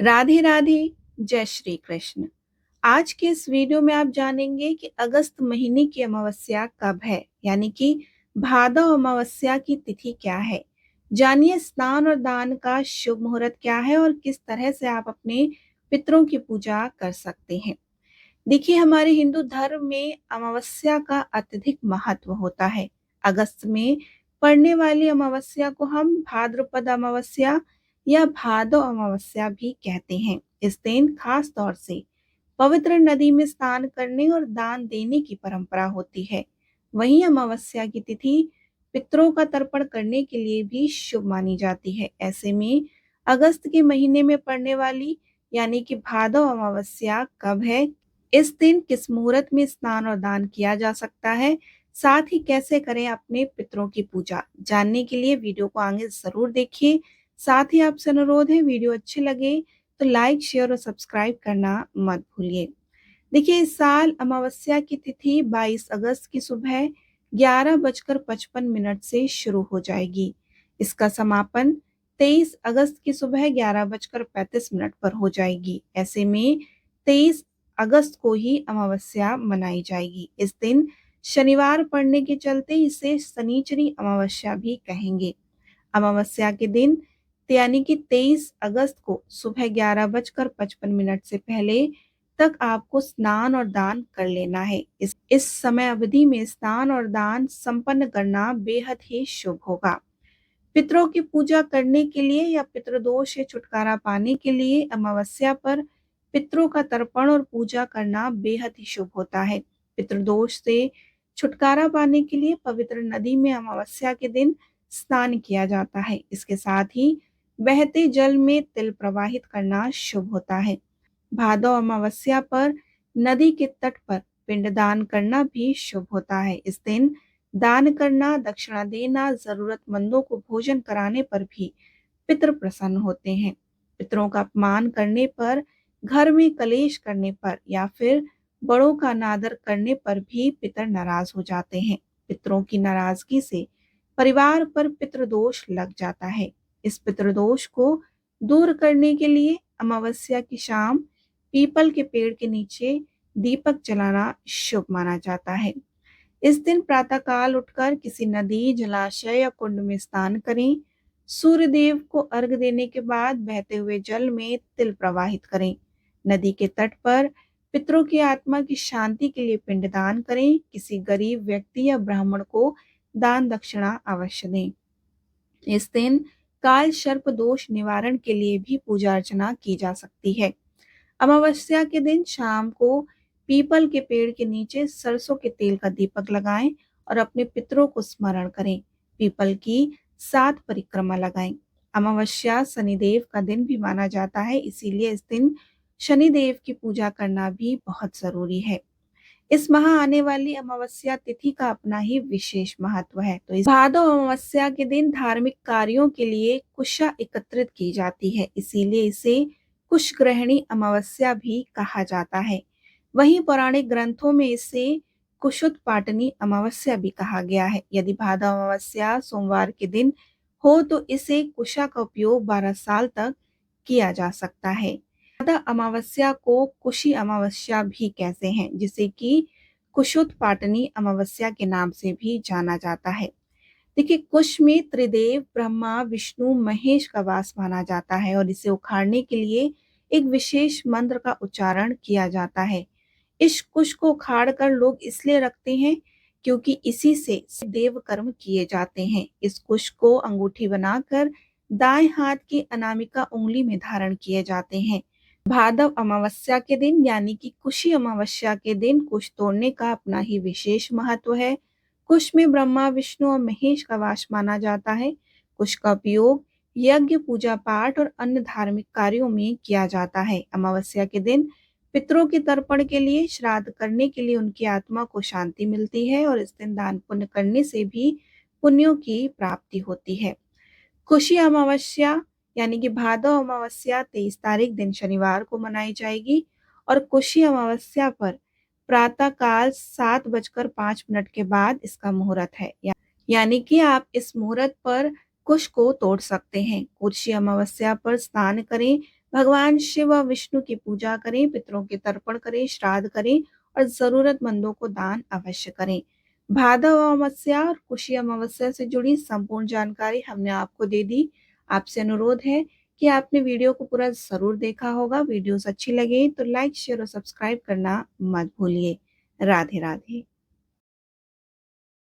राधे राधे। जय श्री कृष्ण। आज के इस वीडियो में आप जानेंगे कि अगस्त महीने की अमावस्या कब है, यानी कि भादव अमावस्या की तिथि क्या है। जानिए स्नान और दान का शुभ मुहूर्त क्या है और किस तरह से आप अपने पितरों की पूजा कर सकते हैं। देखिए, हमारे हिंदू धर्म में अमावस्या का अत्यधिक महत्व होता है। अगस्त में पड़ने वाली अमावस्या को हम भाद्रपद अमावस्या या भादव अमावस्या भी कहते हैं। इस दिन खास तौर से पवित्र नदी में स्नान करने और दान देने की परंपरा होती है। वहीं अमावस्या की तिथि पितरों का तर्पण करने के लिए भी शुभ मानी जाती है। ऐसे में अगस्त के महीने में पड़ने वाली यानी कि भादव अमावस्या कब है, इस दिन किस मुहूर्त में स्नान और दान किया जा सकता है, साथ ही कैसे करें अपने पितरों की पूजा, जानने के लिए वीडियो को आगे जरूर देखिए। साथ ही आपसे अनुरोध है, वीडियो अच्छे लगे तो लाइक शेयर और सब्सक्राइब करना मत भूलिए। देखिए, इस साल अमावस्या की तिथि 22 अगस्त की सुबह 11:55 से शुरू हो जाएगी। इसका समापन 23 अगस्त की सुबह 11:35 पर हो जाएगी। ऐसे में 23 अगस्त को ही अमावस्या मनाई जाएगी। इस दिन शनिवार पड़ने के चलते इसे शनिचरी अमावस्या भी कहेंगे। अमावस्या के दिन यानी कि 23 अगस्त को सुबह 11:55 से पहले तक आपको स्नान और दान कर लेना है। इस समय अवधि में स्नान और दान संपन्न करना बेहद ही शुभ होगा। पितरों की पूजा करने के लिए या पितृदोष से छुटकारा पाने के लिए अमावस्या पर पितरों का तर्पण और पूजा करना बेहद ही शुभ होता है। पितृदोष से छुटकारा पाने के लिए पवित्र नदी में अमावस्या के दिन स्नान किया जाता है। इसके साथ ही बहते जल में तिल प्रवाहित करना शुभ होता है। भादव अमावस्या पर नदी के तट पर पिंडदान करना भी शुभ होता है। इस दिन दान करना, दक्षिणा देना, जरूरतमंदों को भोजन कराने पर भी पितृ प्रसन्न होते हैं। पितरों का अपमान करने पर, घर में कलेश करने पर या फिर बड़ों का अनादर करने पर भी पितर नाराज हो जाते हैं। पितरों की नाराजगी से परिवार पर पितृदोष लग जाता है। इस पितृदोष को दूर करने के लिए अमावस्या की शाम पीपल के पेड़ के नीचे दीपक जलाना शुभ माना जाता है। इस दिन प्रातःकाल उठकर किसी नदी, जलाशय या कुंड में स्नान करें। सूर्य देव को अर्घ देने के बाद बहते हुए जल में तिल प्रवाहित करें। नदी के तट पर पितरों की आत्मा की शांति के लिए पिंडदान करें। किसी गरीब व्यक्ति या ब्राह्मण को दान दक्षिणा अवश्य दें। इस दिन काल सर्प दोष निवारण के लिए भी पूजा अर्चना की जा सकती है। अमावस्या के दिन शाम को पीपल के पेड़ के नीचे सरसों के तेल का दीपक लगाएं और अपने पितरों को स्मरण करें। पीपल की 7 परिक्रमा लगाएं। अमावस्या शनिदेव का दिन भी माना जाता है, इसीलिए इस दिन शनिदेव की पूजा करना भी बहुत जरूरी है। इस माह आने वाली अमावस्या तिथि का अपना ही विशेष महत्व है। तो इस भादव अमावस्या के दिन धार्मिक कार्यों के लिए कुशा एकत्रित की जाती है, इसीलिए इसे कुशग्रहणी अमावस्या भी कहा जाता है। वहीं पौराणिक ग्रंथों में इसे कुशोत्पाटनी अमावस्या भी कहा गया है। यदि भादव अमावस्या सोमवार के दिन हो तो इसे कुशा का उपयोग 12 साल तक किया जा सकता है। भादव अमावस्या को कुशी अमावस्या भी कहते हैं, जिसे कि कुशोत्पाटनी अमावस्या के नाम से भी जाना जाता है। देखिए, कुश में त्रिदेव ब्रह्मा, विष्णु, महेश का वास माना जाता है और इसे उखाड़ने के लिए एक विशेष मंत्र का उच्चारण किया जाता है। इस कुश को उखाड़ कर लोग इसलिए रखते हैं क्योंकि इसी से देव कर्म किए जाते हैं। इस कुश को अंगूठी बनाकर दाएं हाथ की अनामिका उंगली में धारण किए जाते हैं। भादव अमावस्या के दिन यानी कि कुशी अमावस्या के दिन कुश तोड़ने का अपना ही विशेष महत्व है। कुश में ब्रह्मा, विष्णु और महेश का वास माना जाता है। कुश का उपयोग यज्ञ, पूजा पाठ और अन्य धार्मिक कार्यों में किया जाता है। अमावस्या के दिन पितरों के तर्पण के लिए, श्राद्ध करने के लिए उनकी आत्मा को शांति मिलती है और इस दिन दान पुण्य करने से भी पुण्यों की प्राप्ति होती है। खुशी अमावस्या यानी कि भादव अमावस्या 23 तारीख दिन शनिवार को मनाई जाएगी और कुशी अमावस्या पर प्रातः काल 7:05 के बाद इसका मुहूर्त है। यानी कि आप इस मुहूर्त पर कुश को तोड़ सकते हैं। कुशी अमावस्या पर स्नान करें, भगवान शिव व विष्णु की पूजा करें, पितरों के तर्पण करें, श्राद्ध करें और जरूरतमंदों को दान अवश्य करें। भादव अमावस्या और कुशी अमावस्या से जुड़ी संपूर्ण जानकारी हमने आपको दे दी। आपसे अनुरोध है कि आपने वीडियो को पूरा जरूर देखा होगा। वीडियोस अच्छी लगे तो लाइक, शेयर और सब्सक्राइब करना मत भूलिए। राधे राधे।